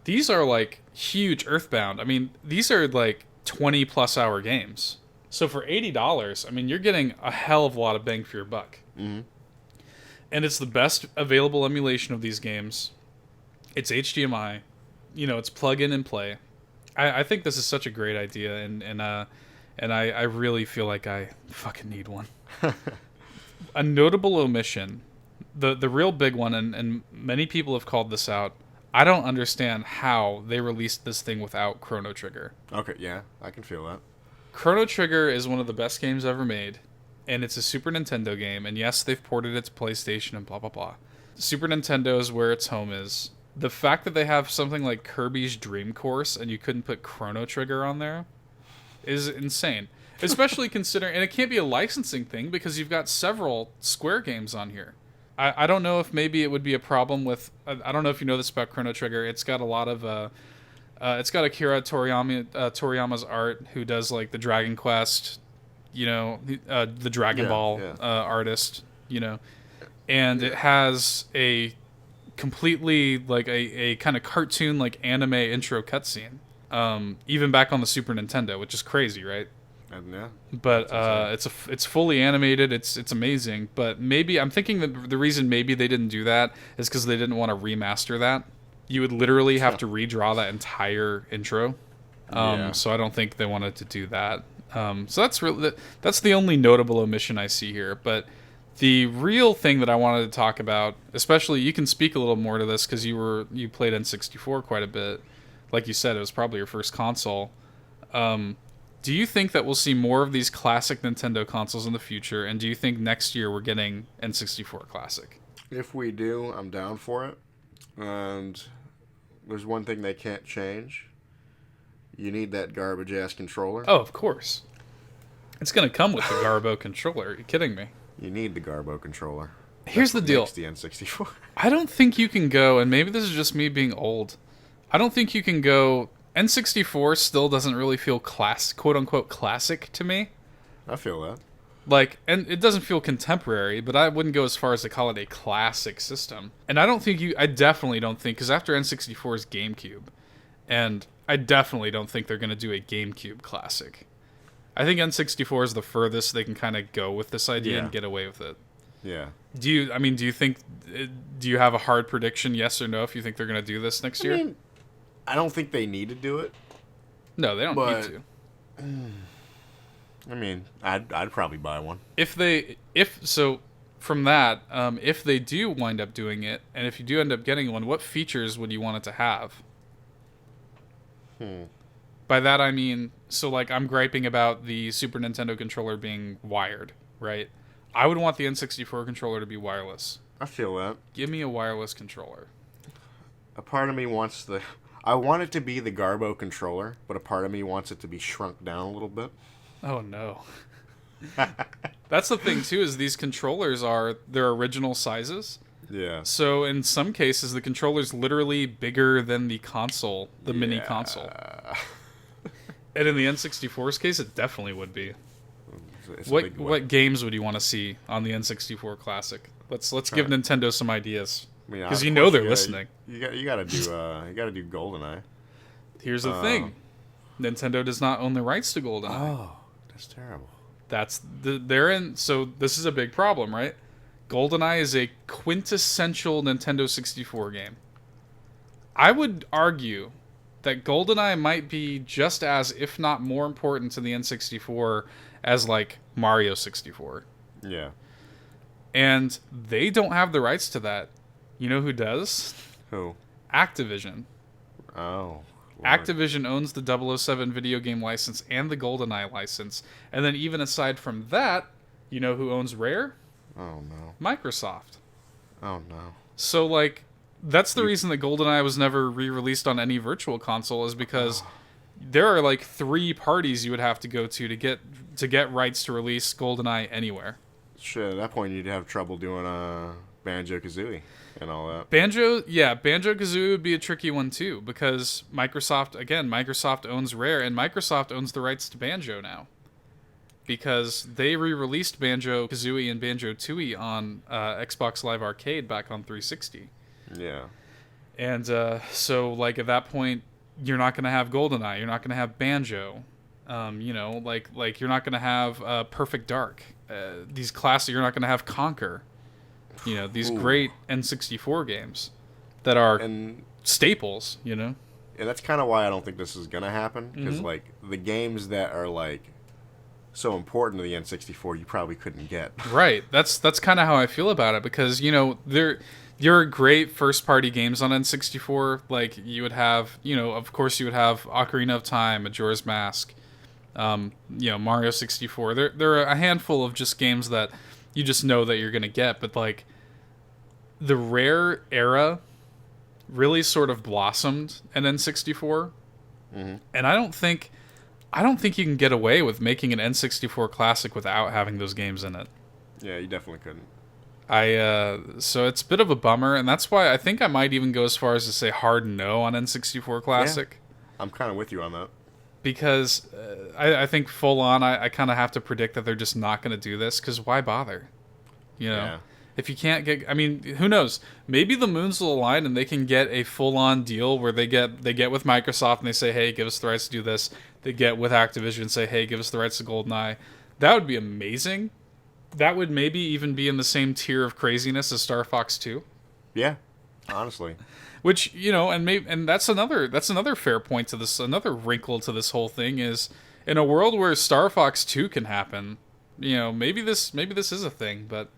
these are, like, huge. Earthbound. I mean, these are, like, 20-plus hour games. So for $80, I mean, you're getting a hell of a lot of bang for your buck. Mm-hmm. And it's the best available emulation of these games. It's HDMI. It's plug in and play. I think this is such a great idea, and I really feel like I fucking need one. A notable omission the real big one, and many people have called this out. I don't understand how they released this thing without Chrono Trigger. Okay, yeah, I can feel that. Chrono Trigger is one of the best games ever made, and it's a Super Nintendo game, and yes, they've ported it to PlayStation and blah, blah, blah. Super Nintendo is where its home is. The fact that they have something like Kirby's Dream Course and you couldn't put Chrono Trigger on there is insane. Especially considering, and it can't be a licensing thing because you've got several Square games on here. I don't know if maybe it would be a problem with, I don't know if you know this about Chrono Trigger. It's got a lot of, it's got Akira Toriyama's art, who does like the Dragon Quest, the Dragon Ball artist, and it has a completely like a kind of cartoon like anime intro cutscene, even back on the Super Nintendo, which is crazy, right? Yeah, but it's fully animated. It's amazing. But maybe I'm thinking that the reason maybe they didn't do that is because they didn't want to remaster that. You would literally have to redraw that entire intro. So I don't think they wanted to do that. So that's the only notable omission I see here. But the real thing that I wanted to talk about, especially you can speak a little more to this because you played N64 quite a bit. Like you said, it was probably your first console. Do you think that we'll see more of these classic Nintendo consoles in the future? And do you think next year we're getting N64 Classic? If we do, I'm down for it. And there's one thing they can't change. You need that garbage-ass controller. Oh, of course. It's going to come with the Garbo controller. Are you kidding me? You need the Garbo controller. Here's the deal. The N64. I don't think you can go, and maybe this is just me being old. I don't think you can go... N64 still doesn't really feel quote-unquote classic to me. I feel that. Like, and it doesn't feel contemporary, but I wouldn't go as far as to call it a classic system. And I definitely don't think, because after N64 is GameCube, and I definitely don't think they're going to do a GameCube classic. I think N64 is the furthest they can kind of go with this idea and get away with it. Yeah. Do you have a hard prediction, yes or no, if you think they're going to do this next year? I don't think they need to do it. No, they don't need to. I mean, I'd probably buy one. If they do wind up doing it, and if you do end up getting one, what features would you want it to have? By that I mean, so like I'm griping about the Super Nintendo controller being wired, right? I would want the N64 controller to be wireless. I feel that. Give me a wireless controller. A part of me wants I want it to be the Garbo controller, but a part of me wants it to be shrunk down a little bit. Oh, no. That's the thing, too, is these controllers are their original sizes. Yeah. So in some cases, the controller's literally bigger than the console, the mini console. And in the N64's case, it definitely would be. What games would you want to see on the N64 Classic? Let's give Nintendo some ideas. Because they're listening. You gotta do GoldenEye. Here's the thing: Nintendo does not own the rights to GoldenEye. Oh, that's terrible. So this is a big problem, right? GoldenEye is a quintessential Nintendo 64 game. I would argue that GoldenEye might be just as, if not more important to the N64 as like Mario 64. Yeah. And they don't have the rights to that. You know who does? Who? Activision. Oh. Lord. Activision owns the 007 video game license and the GoldenEye license. And then even aside from that, you know who owns Rare? Oh, no. Microsoft. Oh, no. So, like, that's the reason that GoldenEye was never re-released on any virtual console, is because there are, like, 3 parties you would have to go to get rights to release GoldenEye anywhere. Shit, at that point you'd have trouble doing Banjo-Kazooie and all that. Banjo-Kazooie would be a tricky one too, because Microsoft owns Rare, and Microsoft owns the rights to Banjo now. Because they re-released Banjo-Kazooie and Banjo-Tooie on Xbox Live Arcade back on 360. Yeah. And so, like, at that point, you're not going to have GoldenEye, you're not going to have Banjo. You're not going to have Perfect Dark. These classic, you're not going to have Conquer. These great N64 games that are staples, And that's kind of why I don't think this is going to happen. Because, like, the games that are, like, so important to the N64 you probably couldn't get. Right. That's kind of how I feel about it, because there are great first party games on N64. Like you would have, of course you would have Ocarina of Time, Majora's Mask, Mario 64. There are a handful of just games that you just know that you're gonna get, but like the Rare era really sort of blossomed in N64, and I don't think you can get away with making an N64 classic without having those games in it. Yeah, you definitely couldn't. So it's a bit of a bummer, and that's why I think I might even go as far as to say hard no on N64 Classic. Yeah, I'm kind of with you on that. Because I think full on, I kind of have to predict that they're just not going to do this, because why bother? Yeah. If you can't get, I mean, who knows? Maybe the moons will align and they can get a full-on deal where they get with Microsoft and they say, hey, give us the rights to do this. They get with Activision and say, hey, give us the rights to GoldenEye. That would be amazing. That would maybe even be in the same tier of craziness as Star Fox 2. Yeah, honestly. Which, and that's another fair point to this, another wrinkle to this whole thing is, in a world where Star Fox 2 can happen, maybe this is a thing, but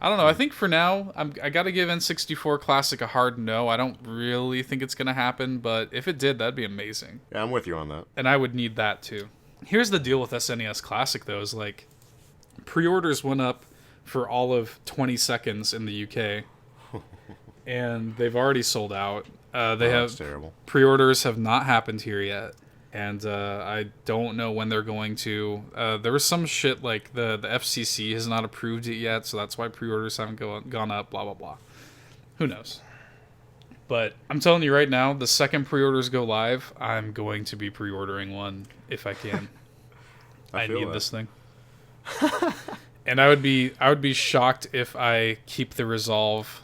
I don't know. I think for now, I got to give N64 Classic a hard no. I don't really think it's going to happen, but if it did, that'd be amazing. Yeah, I'm with you on that. And I would need that too. Here's the deal with SNES Classic, though, is like, pre-orders went up for all of 20 seconds in the UK, and they've already sold out. That's terrible. Pre-orders have not happened here yet. And I don't know when they're going to. There was some shit like the FCC has not approved it yet, so that's why pre-orders haven't gone up, blah, blah, blah. Who knows? But I'm telling you right now, the second pre-orders go live, I'm going to be pre-ordering one if I can. I need this thing. And I would be shocked if I keep the resolve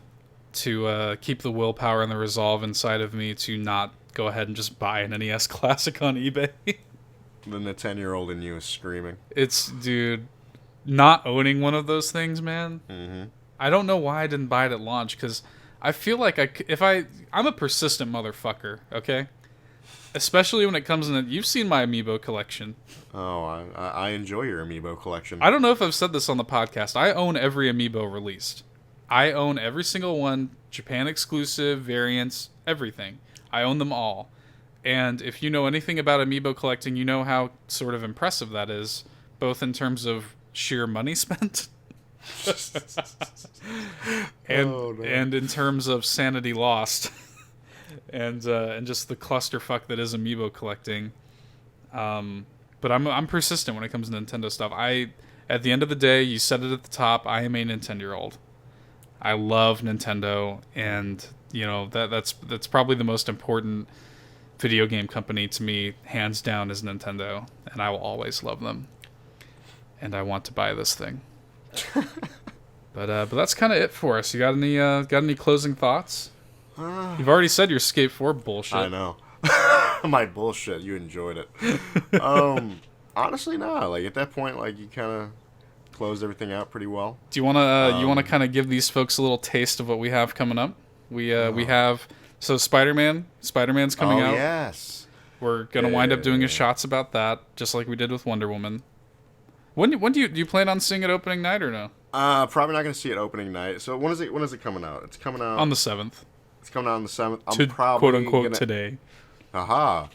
to keep the willpower and the resolve inside of me to not go ahead and just buy an NES Classic on eBay. The NINTENYEAROLD in you is screaming. Dude, not owning one of those things, man. Mm-hmm. I don't know why I didn't buy it at launch, because I feel like I'm a persistent motherfucker, okay? Especially when it comes in. You've seen my amiibo collection. Oh, I enjoy your amiibo collection. I don't know if I've said this on the podcast. I own every amiibo released. I own every single one, Japan exclusive, variants, everything. I own them all. And if you know anything about amiibo collecting, you know how sort of impressive that is, both in terms of sheer money spent and in terms of sanity lost. and just the clusterfuck that is amiibo collecting. But I'm persistent when it comes to Nintendo stuff. At the end of the day, you said it at the top, I am a Nintendo-year-old. I love Nintendo, and that's probably the most important video game company to me, hands down, is Nintendo, and I will always love them. And I want to buy this thing. But that's kind of it for us. You got any closing thoughts? You've already said your Skate 4 bullshit. I know. My bullshit. You enjoyed it. Honestly, no. Like at that point, like you kind of closed everything out pretty well. Do you wanna kind of give these folks a little taste of what we have coming up? We have Spider-Man's coming out. Oh yes. We're gonna wind up doing a shots about that, just like we did with Wonder Woman. When do you plan on seeing it opening night or no? Probably not gonna see it opening night. So when is it coming out? It's coming out on the 7th. It's coming out on the 7th. I'm probably quote unquote today. Aha.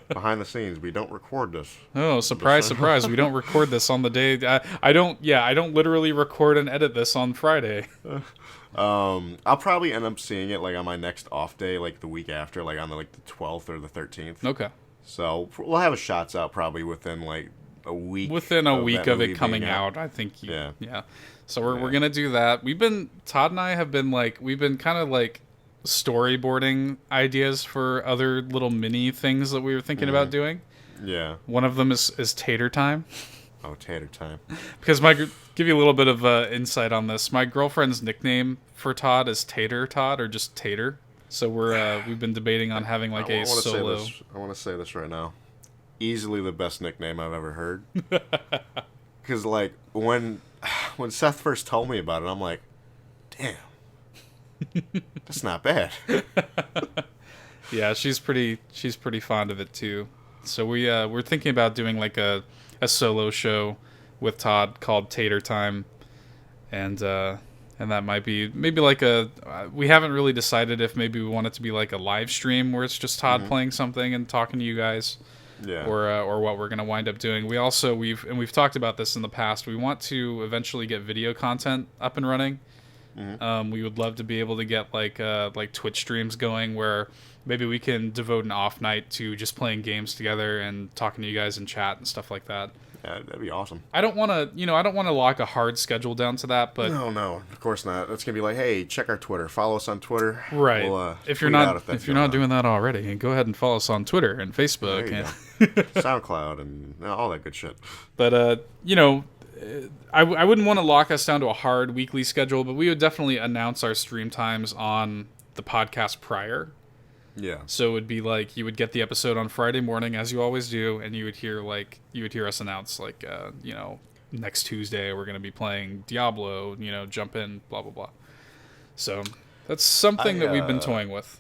Behind the scenes, we don't record this. Oh, surprise, surprise! We don't record this on the day. I don't literally record and edit this on Friday. I'll probably end up seeing it like on my next off day, like the week after, like on the 12th or the 13th. Okay. So we'll have a shots out probably within like a week. Within a week of it coming out, I think. Yeah. So we're gonna do that. Todd and I have been we've been kind of like storyboarding ideas for other little mini things that we were thinking about doing. Yeah. One of them is Tater Time. Oh, Tater Time. Because give you a little bit of insight on this. My girlfriend's nickname for Todd is Tater Todd, or just Tater. So we've been debating on having a solo. I want to say this right now. Easily the best nickname I've ever heard. Because when Seth first told me about it, I'm like, damn. That's not bad. Yeah, she's pretty fond of it too. So we're thinking about doing a a solo show with Todd called Tater Time, and that might be maybe like we haven't really decided if maybe we want it to be like a live stream where it's just Todd playing something and talking to you guys. Yeah. Or what we're gonna wind up doing. We've talked about this in the past. We want to eventually get video content up and running. We would love to be able to get like Twitch streams going where maybe we can devote an off night to just playing games together and talking to you guys in chat and stuff like that. Yeah, that'd be awesome. I don't want to lock a hard schedule down to that, but no, of course not. That's gonna be like, hey, check our Twitter, follow us on Twitter. Right. We'll, if you're not doing that already, go ahead and follow us on Twitter and Facebook and SoundCloud and all that good shit. But I wouldn't want to lock us down to a hard weekly schedule, but we would definitely announce our stream times on the podcast prior. Yeah. So it would be like you would get the episode on Friday morning, as you always do, and you would hear us announce next Tuesday we're going to be playing Diablo. Jump in, blah blah blah. So that's something that we've been toying with.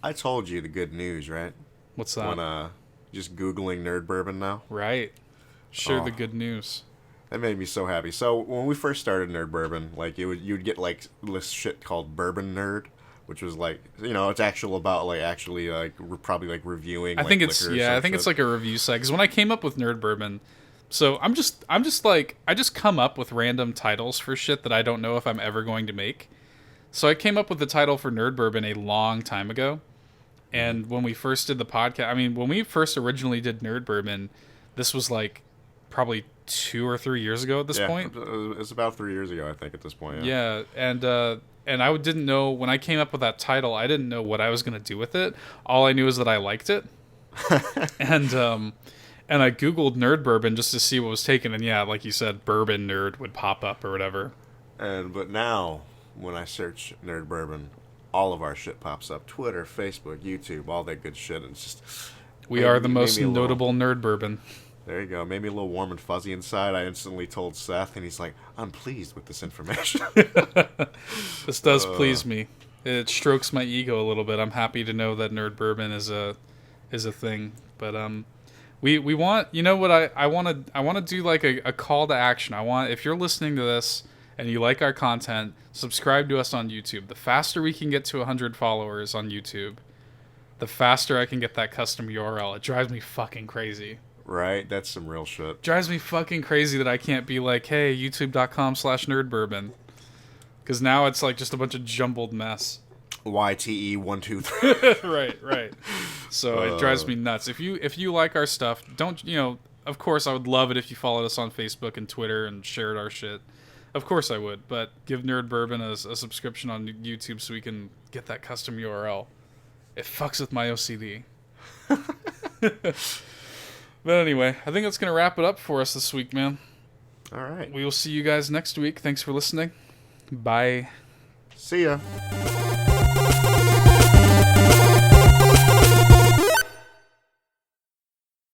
I told you the good news, right? What's that? When just Googling Nerd Bourbon now. Right. Share the good news. That made me so happy. So when we first started Nerd Bourbon, you'd get like this shit called Bourbon Nerd, which was like, it's probably like reviewing. I think it's it's like a review site. Because when I came up with Nerd Bourbon, so I just come up with random titles for shit that I don't know if I'm ever going to make. So I came up with the title for Nerd Bourbon a long time ago, and when we first did the podcast, when we first originally did Nerd Bourbon, this was like probably 2 or 3 years ago at this point. It's about 3 years ago, I think, at this point. Yeah, and I didn't know, when I came up with that title, I didn't know what I was going to do with it. All I knew is that I liked it. And I Googled Nerd Bourbon just to see what was taken, and yeah, like you said, Bourbon Nerd would pop up or whatever. But now, when I search Nerd Bourbon, all of our shit pops up. Twitter, Facebook, YouTube, all that good shit. And it's just... We are the most notable Nerd Bourbon. There you go. Made me a little warm and fuzzy inside. I instantly told Seth, and he's like, I'm pleased with this information. This does please me. It strokes my ego a little bit. I'm happy to know that Nerd Bourbon is a thing. But we want, what I want to do, like a call to action. If you're listening to this and you like our content, subscribe to us on YouTube. The faster we can get to 100 followers on YouTube, the faster I can get that custom URL. It drives me fucking crazy. Right? That's some real shit. Drives me fucking crazy that I can't be like, hey, youtube.com/nerdbourbon. Because now it's like just a bunch of jumbled mess. YTE123. Right. So it drives me nuts. If you like our stuff, don't, of course I would love it if you followed us on Facebook and Twitter and shared our shit. Of course I would. But give Nerd Bourbon a subscription on YouTube so we can get that custom URL. It fucks with my OCD. But anyway, I think that's going to wrap it up for us this week, man. All right. We will see you guys next week. Thanks for listening. Bye. See ya.